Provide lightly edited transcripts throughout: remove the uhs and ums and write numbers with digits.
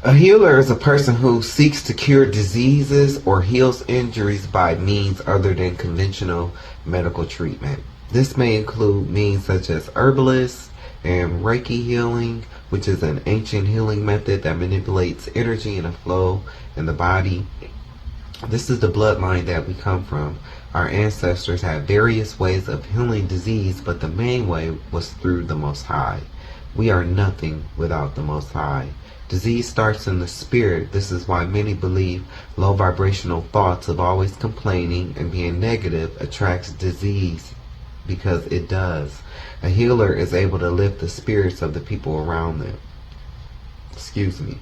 A healer is a person who seeks to cure diseases or heals injuries by means other than conventional medical treatment. This may include means such as herbalists and Reiki healing, which is an ancient healing method that manipulates energy and a flow in the body. This is the bloodline that we come from. Our ancestors had various ways of healing disease, but the main way was through the Most High. We are nothing without the Most High. Disease starts in the spirit. This is why many believe low vibrational thoughts of always complaining and being negative attracts disease, because it does. A healer is able to lift the spirits of the people around them. Excuse me.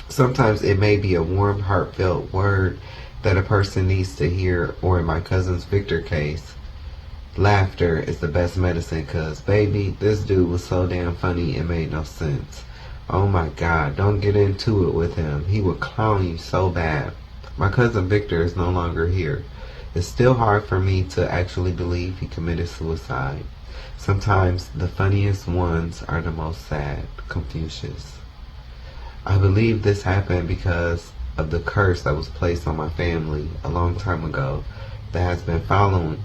Sometimes it may be a warm, heartfelt word that a person needs to hear, or in my cousin's Victor case, laughter is the best medicine, because, baby, this dude was so damn funny it made no sense. Oh my God, don't get into it with him. He would clown you so bad. My cousin Victor is no longer here. It's still hard for me to actually believe he committed suicide. Sometimes the funniest ones are the most sad. Confucius. I believe this happened because of the curse that was placed on my family a long time ago that has been following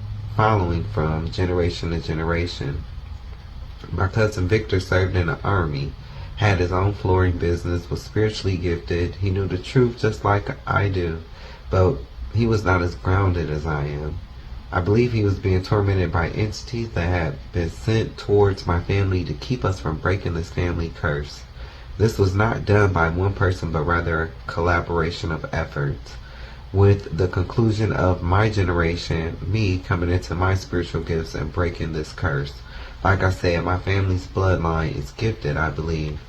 from generation to generation. My cousin Victor served in the army, had his own flooring business, was spiritually gifted. He knew the truth just like I do, but he was not as grounded as I am. I believe he was being tormented by entities that had been sent towards my family to keep us from breaking this family curse. This was not done by one person, but rather a collaboration of efforts. With the conclusion of my generation, me coming into my spiritual gifts and breaking this curse. Like I said, my family's bloodline is gifted, I believe.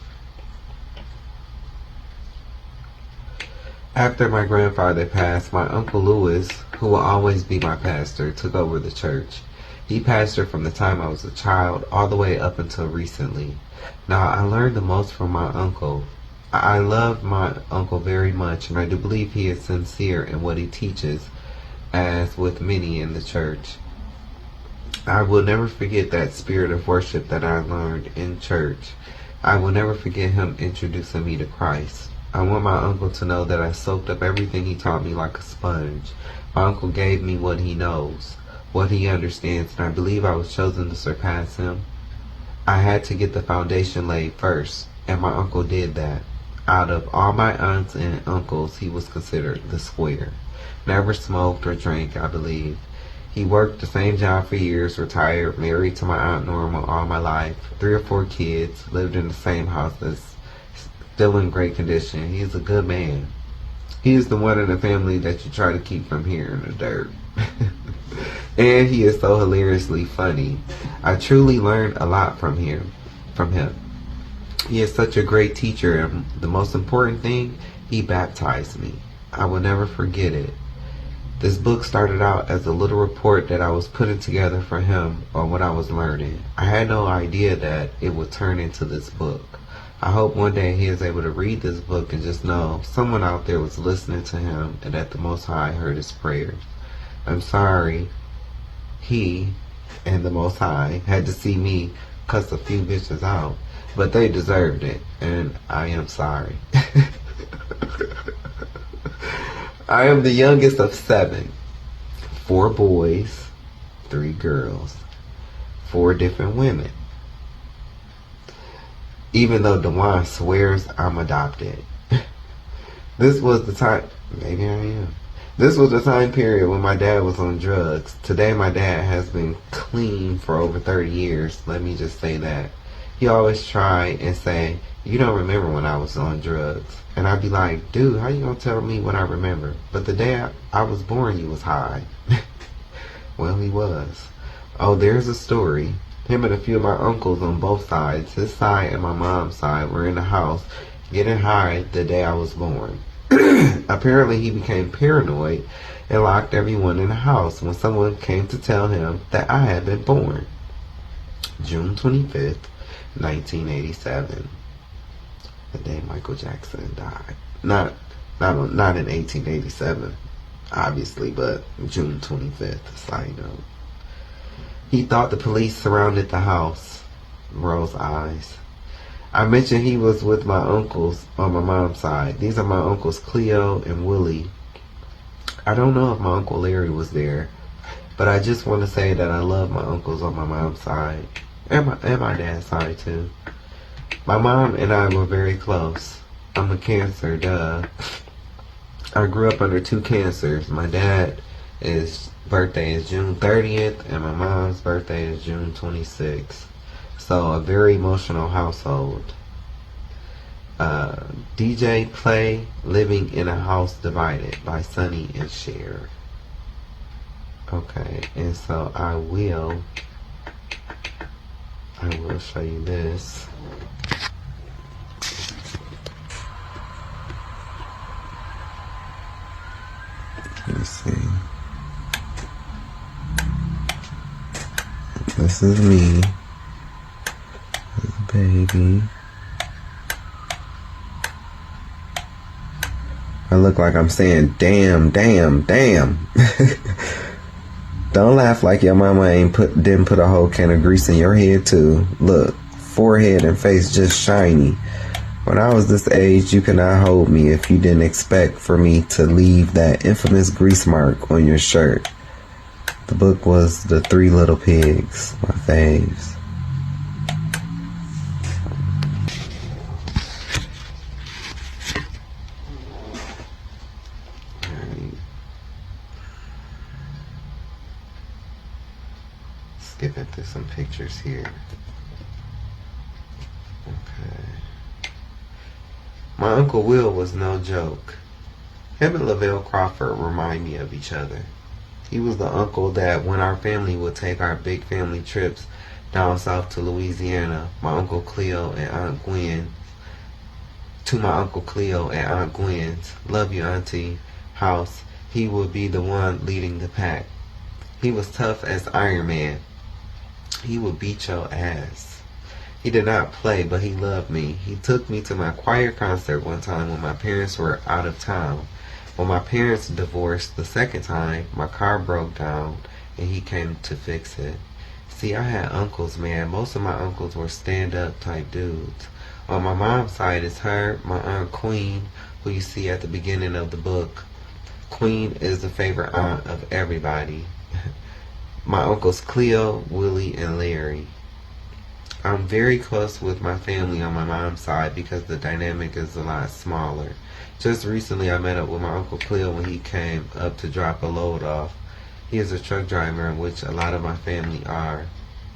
After my grandfather passed, my Uncle Lewis, who will always be my pastor, took over the church. He pastored from the time I was a child all the way up until recently. Now, I learned the most from my uncle. I love my uncle very much, and I do believe he is sincere in what he teaches, as with many in the church. I will never forget that spirit of worship that I learned in church. I will never forget him introducing me to Christ. I want my uncle to know that I soaked up everything he taught me like a sponge. My uncle gave me what he knows, what he understands, and I believe I was chosen to surpass him. I had to get the foundation laid first, and my uncle did that. Out of all my aunts and uncles, he was considered the square. Never smoked or drank, I believe. He worked the same job for years, retired, married to my Aunt Norma all my life, 3 or 4 kids, lived in the same houses, still in great condition. He's a good man. He is the one in the family that you try to keep from here in the dirt. And he is so hilariously funny. I truly learned a lot from him. He is such a great teacher, and the most important thing, he baptized me. I will never forget it. This book started out as a little report that I was putting together for him on what I was learning. I had no idea that it would turn into this book. I hope one day he is able to read this book and just know someone out there was listening to him and that the Most High heard his prayers. I'm sorry he and the Most High had to see me cuss a few bitches out, but they deserved it, and I am sorry. I am the youngest of 7. 4 boys, 3 girls, 4 different women. Even though Dewan swears I'm adopted. This was the time, maybe I am. This was the time period when my dad was on drugs. Today my dad has been clean for over 30 years. Let me just say that. He always try and say, you don't remember when I was on drugs. And I'd be like, dude, how you gonna tell me what I remember? But the day I was born, you was high. Well, he was. Oh, there's a story. Him and a few of my uncles on both sides, his side and my mom's side, were in the house getting high the day I was born. Apparently he became paranoid and locked everyone in the house when someone came to tell him that I had been born. June 25th, 1987. The day Michael Jackson died. Not in 1887, obviously, but June 25th, side note. He thought the police surrounded the house. Rose eyes. I mentioned he was with my uncles on my mom's side. These are my uncles Cleo and Willie. I don't know if my uncle Larry was there, but I just want to say that I love my uncles on my mom's side and my dad's side too. My mom and I were very close. I'm a Cancer, duh. I grew up under two Cancers. My dad's birthday is June 30th, and my mom's birthday is June 26th. So a very emotional household. DJ play Living in a House Divided by Sonny and Cher. Okay, and so I will show you this. Let's see. This is me. Baby. I look like I'm saying damn, damn, damn. Don't laugh like your mama didn't put a whole can of grease in your head too. Look, forehead and face just shiny. When I was this age, you could not hold me if you didn't expect for me to leave that infamous grease mark on your shirt. The book was The Three Little Pigs, my faves. Skipping through some pictures here. Okay. My Uncle Will was no joke. Him and Lavelle Crawford remind me of each other. He was the uncle that when our family would take our big family trips down south to Louisiana, my Uncle Cleo and Aunt Gwen, to my Uncle Cleo and Aunt Gwen's, love you auntie, house, he would be the one leading the pack. He was tough as Iron Man. He would beat your ass. He did not play, but he loved me. He took me to my choir concert one time when my parents were out of town. When my parents divorced the second time, my car broke down and he came to fix it. See, I had uncles, man. Most of my uncles were stand-up type dudes. On my mom's side is her, my Aunt Queen, who you see at the beginning of the book. Queen is the favorite aunt of everybody. My uncles Cleo, Willie, and Larry. I'm very close with my family on my mom's side because the dynamic is a lot smaller. Just recently I met up with my Uncle Cleo when he came up to drop a load off. He is a truck driver, in which a lot of my family are.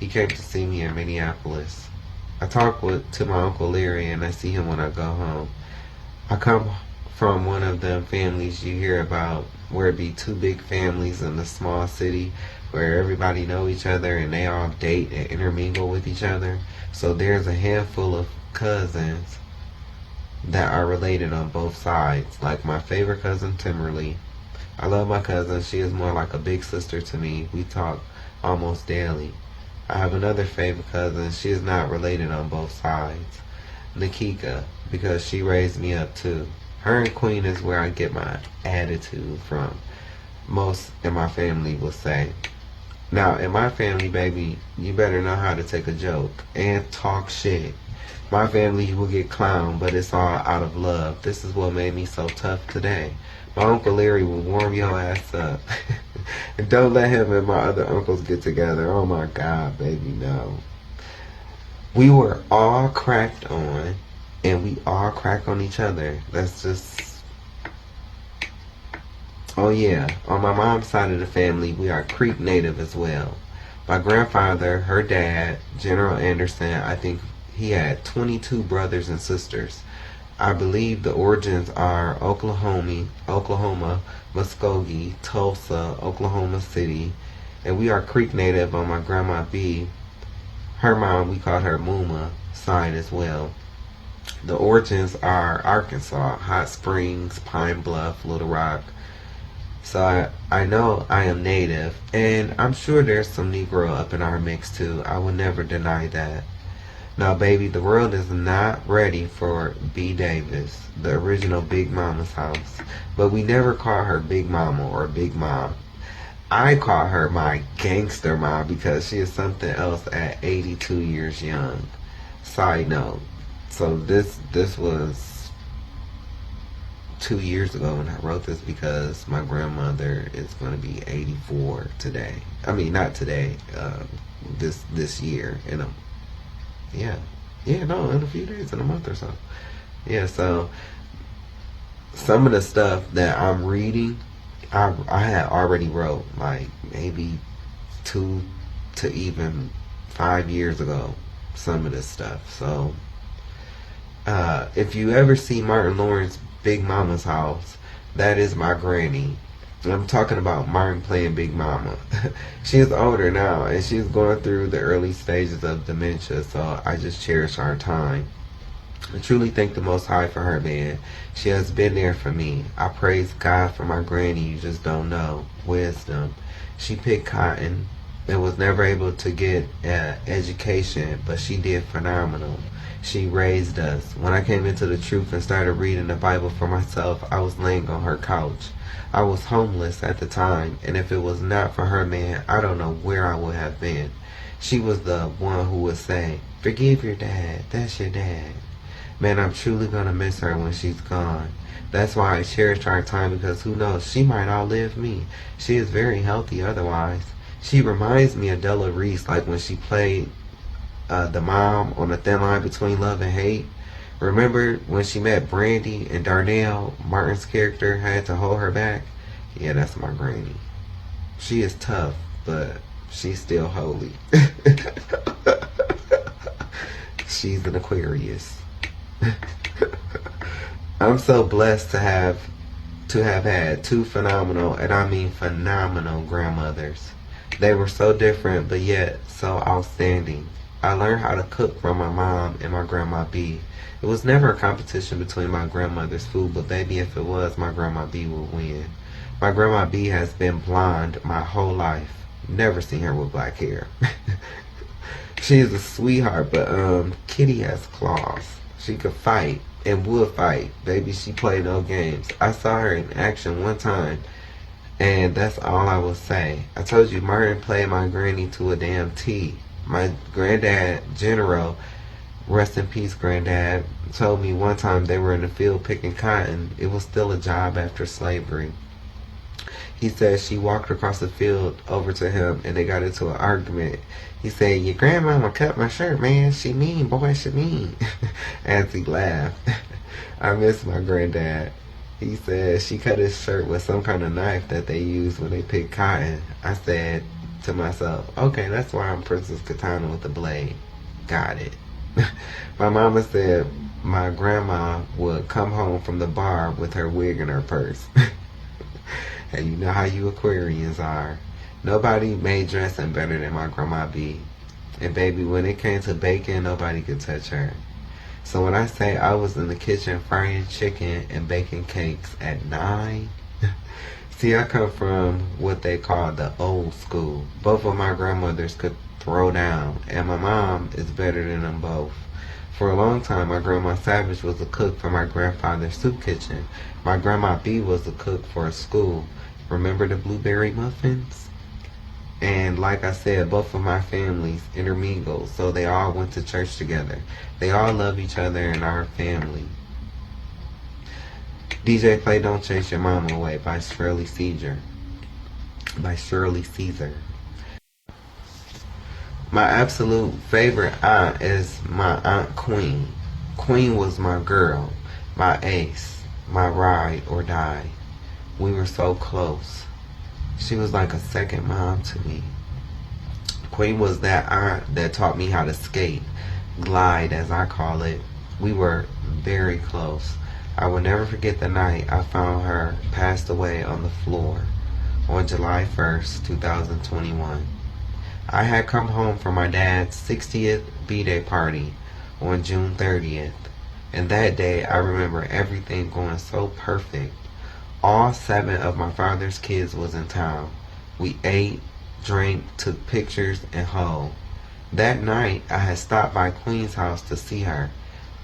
He came to see me in Minneapolis. I talk to my Uncle Larry and I see him when I go home. I come from one of them families you hear about where it be two big families in a small city where everybody know each other and they all date and intermingle with each other. So there's a handful of cousins that are related on both sides. Like my favorite cousin, Timberly. I love my cousin. She is more like a big sister to me. We talk almost daily. I have another favorite cousin. She is not related on both sides. Nikika, because she raised me up too. Her and Queen is where I get my attitude from. Most in my family will say. Now, in my family, baby, you better know how to take a joke and talk shit. My family will get clowned, but it's all out of love. This is what made me so tough today. My Uncle Larry will warm your ass up. And don't let him and my other uncles get together. Oh my God, baby, no. We were all cracked on, and we all crack on each other. That's just... Oh yeah, on my mom's side of the family, we are Creek native as well. My grandfather, her dad, General Anderson, I think he had 22 brothers and sisters. I believe the origins are Oklahoma, Muskogee, Tulsa, Oklahoma City, and we are Creek native on my grandma B. Her mom, we called her Muma, side as well. The origins are Arkansas, Hot Springs, Pine Bluff, Little Rock. So I know I am native, and I'm sure there's some Negro up in our mix too. I will never deny that. Now, baby, the world is not ready for B. Davis, the original Big Mama's house. But we never call her Big Mama or Big Mom. I call her my gangster mom because she is something else at 82 years young. Side note, So this was 2 years ago when I wrote this because my grandmother is going to be 84 today. I mean, not today. This year, yeah, no, in a few days, in a month or so. Yeah, so some of the stuff that I'm reading, I had already wrote like maybe 2 to even 5 years ago. Some of this stuff. So if you ever see Martin Lawrence Big Mama's House, that is my granny. I'm talking about Martin playing Big Mama. She is older now, and she's going through the early stages of dementia, so I just cherish our time. I truly thank the Most High for her, man. She has been there for me. I praise God for my granny. You just don't know. Wisdom. She picked cotton and was never able to get an education, but she did phenomenal. She raised us. When I came into the truth and started reading the Bible for myself, I was laying on her couch. I was homeless at the time, and if it was not for her, man, I don't know where I would have been. She was the one who would say, "Forgive your dad. That's your dad." Man, I'm truly going to miss her when she's gone. That's why I cherish our time, because who knows, she might outlive me. She is very healthy otherwise. She reminds me of Della Reese, like when she played the mom on The Thin Line Between Love and Hate. Remember when she met Brandy and Darnell, Martin's character had to hold her back? Yeah, that's my granny. She is tough, but she's still holy. She's an Aquarius. I'm so blessed to have had two phenomenal, and I mean phenomenal, grandmothers. They were so different, but yet so outstanding. I learned how to cook from my mom and my grandma B. It was never a competition between my grandmother's food, but baby, if it was, my grandma B would win. My grandma B has been blonde my whole life. Never seen her with black hair. She is a sweetheart, but Kitty has claws. She could fight and would fight. Baby, she played no games. I saw her in action one time, and that's all I will say. I told you, Martin played my granny to a damn T. My granddad, General, rest in peace, granddad, told me one time they were in the field picking cotton. It was still a job after slavery. He said she walked across the field over to him, and they got into an argument. He said, "Your grandmama cut my shirt, man. She mean, boy, she mean." As he laughed. I miss my granddad. He said she cut his shirt with some kind of knife that they use when they pick cotton. I said to myself, okay, that's why I'm Princess Katana with the blade. Got it. My mama said my grandma would come home from the bar with her wig in her purse. And you know how you Aquarians are. Nobody made dressing better than my grandma B. And baby, when it came to baking, nobody could touch her. So when I say I was in the kitchen frying chicken and baking cakes at 9, see, I come from what they call the old school. Both of my grandmothers could throw down, and my mom is better than them both. For a long time, my grandma Savage was a cook for my grandfather's soup kitchen. My grandma B was a cook for a school. Remember the blueberry muffins? And like I said, both of my families intermingled, so they all went to church together. They all love each other in our family. DJ play Don't Chase Your Mama Away by Shirley Caesar. My absolute favorite aunt is my Aunt Queen. Queen was my girl, my ace, my ride or die. We were so close. She was like a second mom to me. Queen was that aunt that taught me how to skate, glide as I call it. We were very close. I will never forget the night I found her passed away on the floor on July 1st, 2021. I had come home from my dad's 60th B-Day party on June 30th, and that day I remember everything going so perfect. All 7 of my father's kids was in town. We ate, drank, took pictures, and hugged. That night, I had stopped by Queen's house to see her.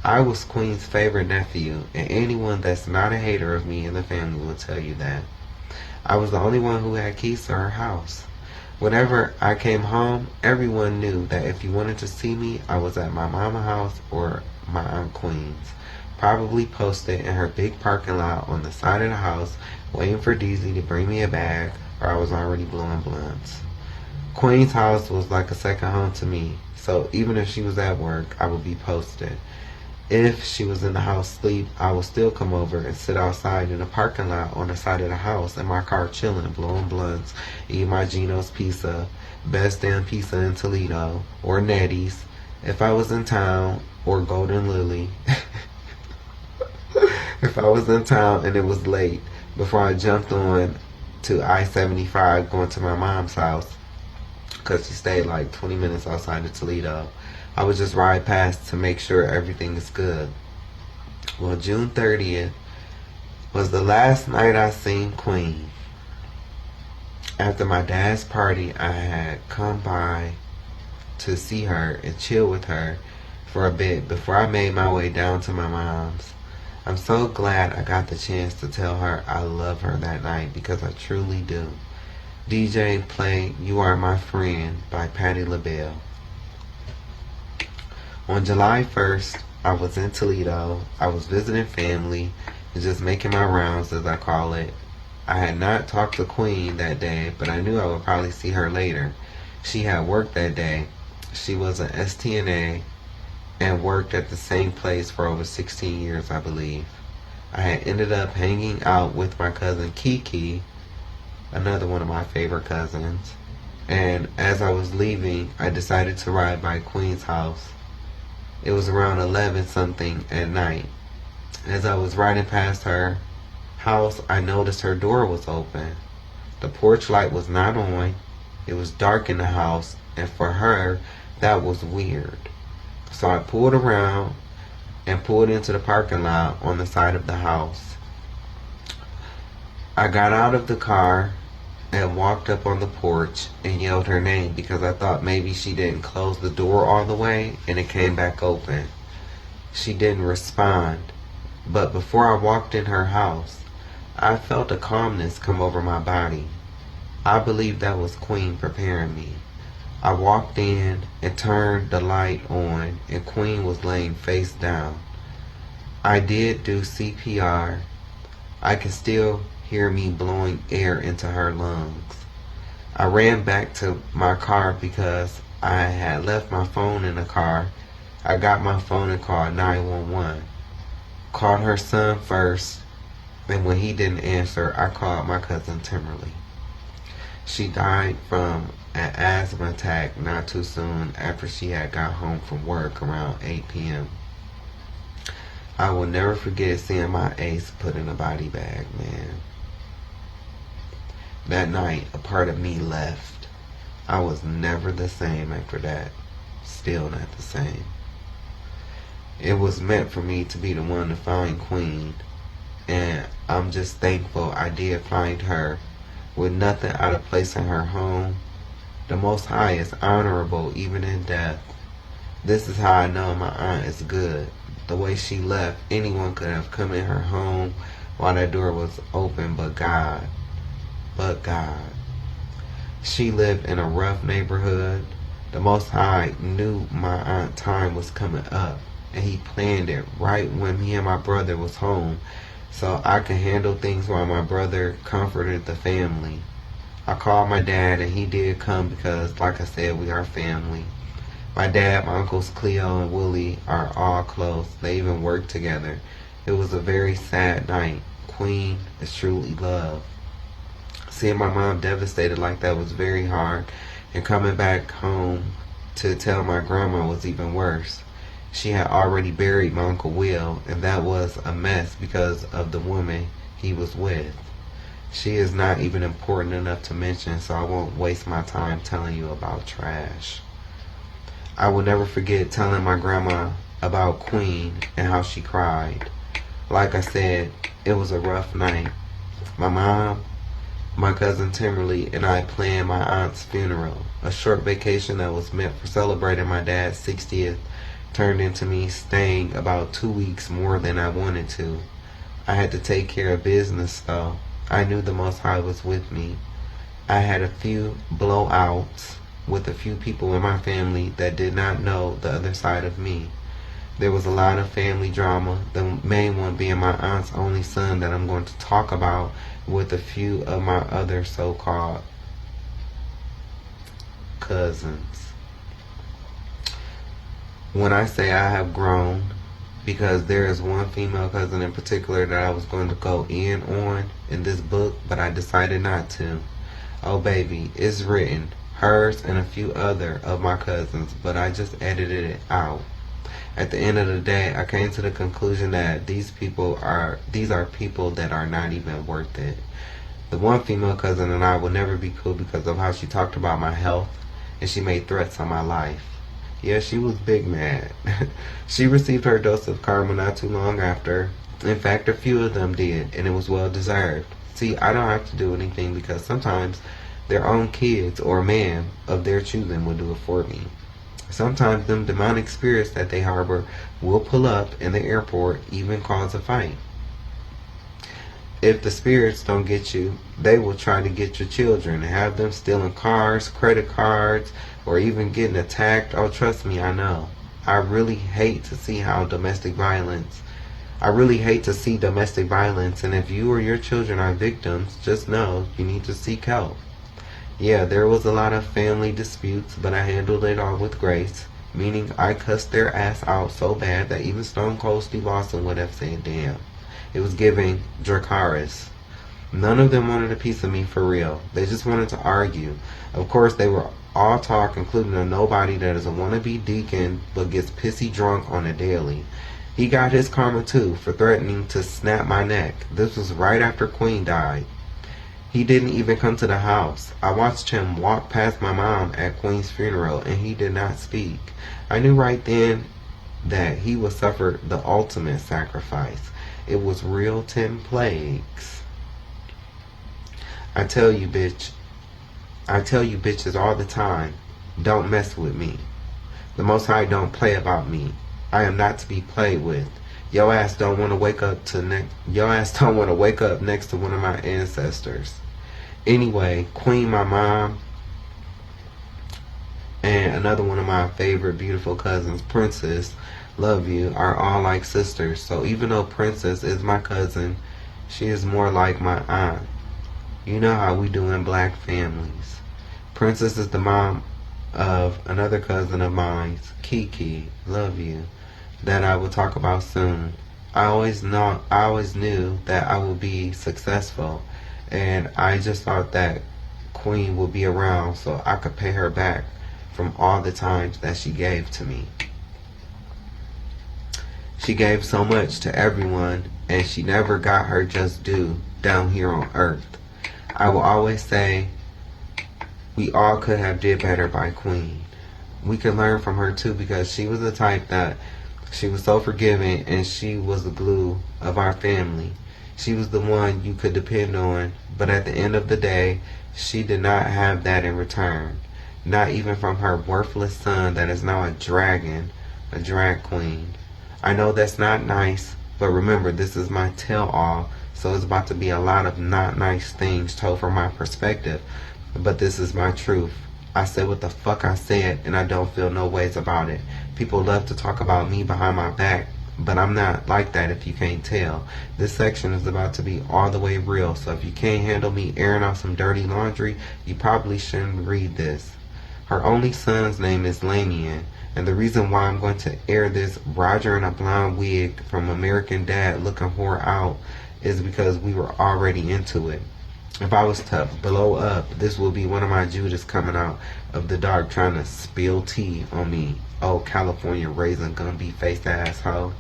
I was Queen's favorite nephew, and anyone that's not a hater of me in the family will tell you that. I was the only one who had keys to her house. Whenever I came home, everyone knew that if you wanted to see me, I was at my mama's house or my Aunt Queens. Probably posted in her big parking lot on the side of the house, waiting for DZ to bring me a bag, or I was already blowing blunts. Queen's house was like a second home to me, so even if she was at work, I would be posted. If she was in the house asleep, I would still come over and sit outside in the parking lot on the side of the house in my car chilling, blowing blunts, eating my Geno's pizza, best damn pizza in Toledo, or Nettie's, if I was in town, or Golden Lily. If I was in town and it was late, before I jumped on to I-75 going to my mom's house, because she stayed like 20 minutes outside of Toledo, I would just ride past to make sure everything is good. Well, June 30th was the last night I seen Queen. After my dad's party, I had come by to see her and chill with her for a bit before I made my way down to my mom's. I'm so glad I got the chance to tell her I love her that night, because I truly do. DJ played You Are My Friend by Patti LaBelle. On July 1st, I was in Toledo. I was visiting family and just making my rounds, as I call it. I had not talked to Queen that day, but I knew I would probably see her later. She had work that day. She was an STNA and worked at the same place for over 16 years, I believe. I had ended up hanging out with my cousin Kiki, another one of my favorite cousins, and as I was leaving, I decided to ride by Queen's house. It was around 11 something at night. As I was riding past her house, I noticed her door was open. The porch light was not on. It was dark in the house, and for her, that was weird. So I pulled around and pulled into the parking lot on the side of the house. I got out of the car and walked up on the porch and yelled her name, because I thought maybe she didn't close the door all the way and it came back open. She didn't respond, but before I walked in her house, I felt a calmness come over my body. I believe that was Queen preparing me. I walked in and turned the light on, and Queen was laying face down. I did do CPR. I can still hear me blowing air into her lungs. I ran back to my car because I had left my phone in the car. I got my phone and called 911. Called her son first, and when he didn't answer, I called my cousin Timberly. She died from an asthma attack not too soon after she had got home from work around 8 p.m. I will never forget seeing my ace put in a body bag, man. That night, a part of me left. I was never the same after that. Still not the same. It was meant for me to be the one to find Queen, and I'm just thankful I did find her with nothing out of place in her home. The Most High is honorable even in death. This is how I know my aunt is good. The way she left, anyone could have come in her home while that door was open, but God. But God. She lived in a rough neighborhood. The Most High knew my aunt's time was coming up, and he planned it right when me and my brother was home, so I could handle things while my brother comforted the family. I called my dad, and he did come because, like I said, we are family. My dad, my uncles Cleo and Willie are all close. They even work together. It was a very sad night. Queen is truly loved. Seeing my mom devastated like that was very hard, and coming back home to tell my grandma was even worse. She had already buried my Uncle Will, and that was a mess because of the woman he was with. She is not even important enough to mention, so I won't waste my time telling you about trash. I will never forget telling my grandma about Queen and how she cried. Like I said, it was a rough night. My mom, my cousin Timberly, and I planned my aunt's funeral. A short vacation that was meant for celebrating my dad's 60th turned into me staying about 2 weeks more than I wanted to. I had to take care of business though. I knew the Most High was with me. I had a few blowouts with a few people in my family that did not know the other side of me. There was a lot of family drama, the main one being my aunt's only son that I'm going to talk about with a few of my other so-called cousins. When I say I have grown, because there is one female cousin in particular that I was going to go in on in this book, but I decided not to. Oh baby, it's written, hers and a few other of my cousins, but I just edited it out. At the end of the day, I came to the conclusion that these are people that are not even worth it. The one female cousin and I will never be cool because of how she talked about my health and she made threats on my life. Yeah, she was big mad. She received her dose of karma not too long after. In fact, a few of them did, and it was well deserved. See, I don't have to do anything because sometimes their own kids or a man of their choosing will do it for me. Sometimes them demonic spirits that they harbor will pull up in the airport, even cause a fight. If the spirits don't get you, they will try to get your children and have them stealing cars, credit cards, or even getting attacked. Oh, trust me, I know. I really hate to see domestic violence, and if you or your children are victims, just know you need to seek help. Yeah, there was a lot of family disputes, but I handled it all with grace, meaning I cussed their ass out so bad that even Stone Cold Steve Austin would have said, damn. It was giving Dracarys. None of them wanted a piece of me for real. They just wanted to argue. Of course, they were all talk, including a nobody that is a wannabe deacon but gets pissy drunk on a daily. He got his karma too for threatening to snap my neck. This was right after Queen died. He didn't even come to the house. I watched him walk past my mom at Queen's funeral and he did not speak. I knew right then that he would suffer the ultimate sacrifice. It was real 10 plagues. I tell you bitches all the time, don't mess with me. The Most High don't play about me. I am not to be played with. Your ass don't want to wake up next to one of my ancestors. Anyway, Queen, my mom, and another one of my favorite beautiful cousins, Princess, love you, are all like sisters. So even though Princess is my cousin, she is more like my aunt. You know how we do in black families. Princess is the mom of another cousin of mine, Kiki, love you, that I will talk about soon. I always knew that I would be successful, and I just thought that Queen would be around so I could pay her back from all the times that she gave to me. She gave so much to everyone, and she never got her just due down here on earth. I will always say we all could have did better by Queen. We could learn from her too, because she was the type that she was so forgiving, and she was the glue of our family. She was the one you could depend on, but at the end of the day, she did not have that in return. Not even from her worthless son that is now a drag queen. I know that's not nice, but remember, this is my tell-all, so it's about to be a lot of not nice things told from my perspective, but this is my truth. I said what the fuck I said, and I don't feel no ways about it. People love to talk about me behind my back, but I'm not like that if you can't tell. This section is about to be all the way real, so if you can't handle me airing out some dirty laundry, you probably shouldn't read this. Her only son's name is Lamian, and the reason why I'm going to air this Roger in a blonde wig from American Dad looking whore out is because we were already into it. If I was to blow up, this will be one of my Judas coming out of the dark trying to spill tea on me. Oh, California raisin Gumby faced asshole.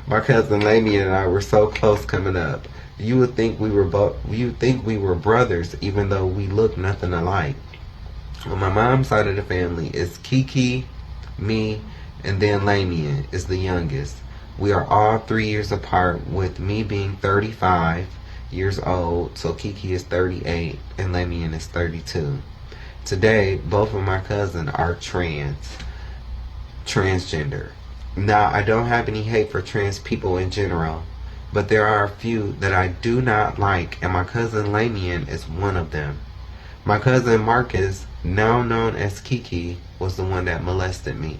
My cousin Lamy and I were so close coming up. You would think we were brothers, even though we look nothing alike. On my mom's side of the family, it's Kiki, me, and then Lamian is the youngest. We are all 3 years apart, with me being 35 years old, so Kiki is 38 and Lamian is 32. Today, both of my cousins are transgender. Now, I don't have any hate for trans people in general, but there are a few that I do not like, and my cousin Lamian is one of them. My cousin Marcus, now known as Kiki, was the one that molested me.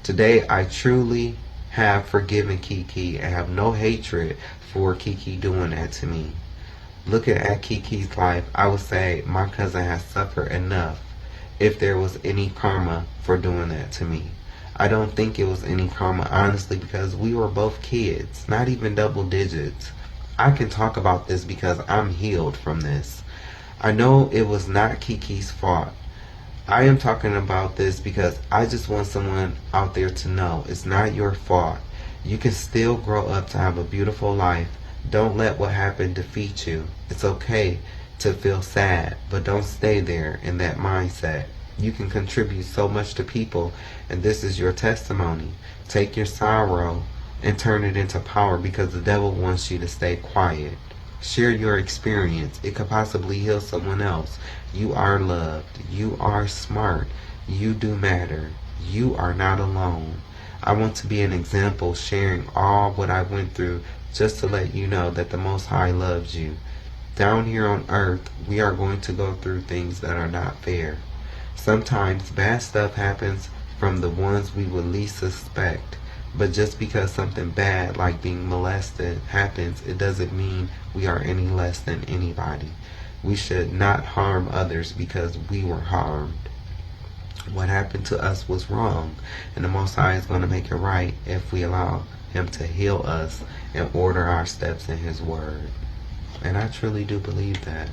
Today, I truly have forgiven Kiki and have no hatred for Kiki doing that to me. Looking at Kiki's life, I would say my cousin has suffered enough if there was any karma for doing that to me. I don't think it was any karma, honestly, because we were both kids, not even double digits. I can talk about this because I'm healed from this. I know it was not Kiki's fault. I am talking about this because I just want someone out there to know it's not your fault. You can still grow up to have a beautiful life. Don't let what happened defeat you. It's okay to feel sad, but don't stay there in that mindset. You can contribute so much to people, and this is your testimony. Take your sorrow and turn it into power because the devil wants you to stay quiet. Share your experience. It could possibly heal someone else. You are loved. You are smart. You do matter. You are not alone. I want to be an example, sharing all what I went through just to let you know that the Most High loves you. Down here on earth, we are going to go through things that are not fair. Sometimes bad stuff happens from the ones we would least suspect. But just because something bad like being molested happens, it doesn't mean we are any less than anybody. We should not harm others because we were harmed. What happened to us was wrong, and the Most High is going to make it right if we allow Him to heal us and order our steps in His Word. And I truly do believe that.